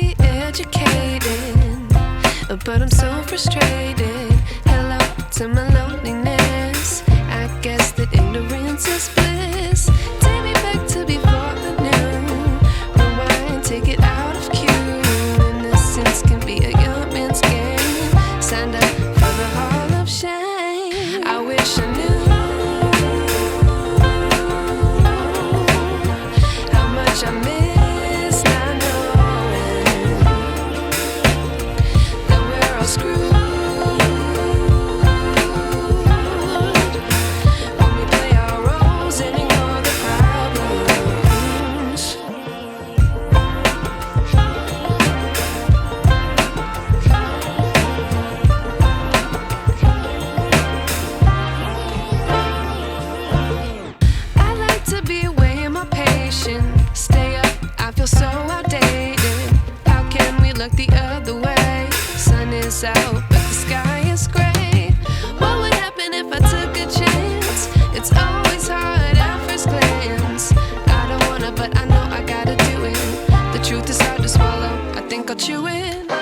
be educated, but I'm so frustrated. Hello to my loneliness. I guess that ignorance is bliss. Take me back to before I knew. Rewind, take it out of cue. Innocence can be a young man's game. Signed up for the hall of shame. I wish I knew how much I miss not knowing that we're all screwed. When we play our roles and ignore the problems. I like to be away in my patience. Stay up, I feel so outdated. How can we look the other way? Sun is out, but the sky is gray. What would happen if I took a chance? It's always hard at first glance. I don't wanna, but I know I gotta do it. The truth is hard to swallow, I think I'll chew it.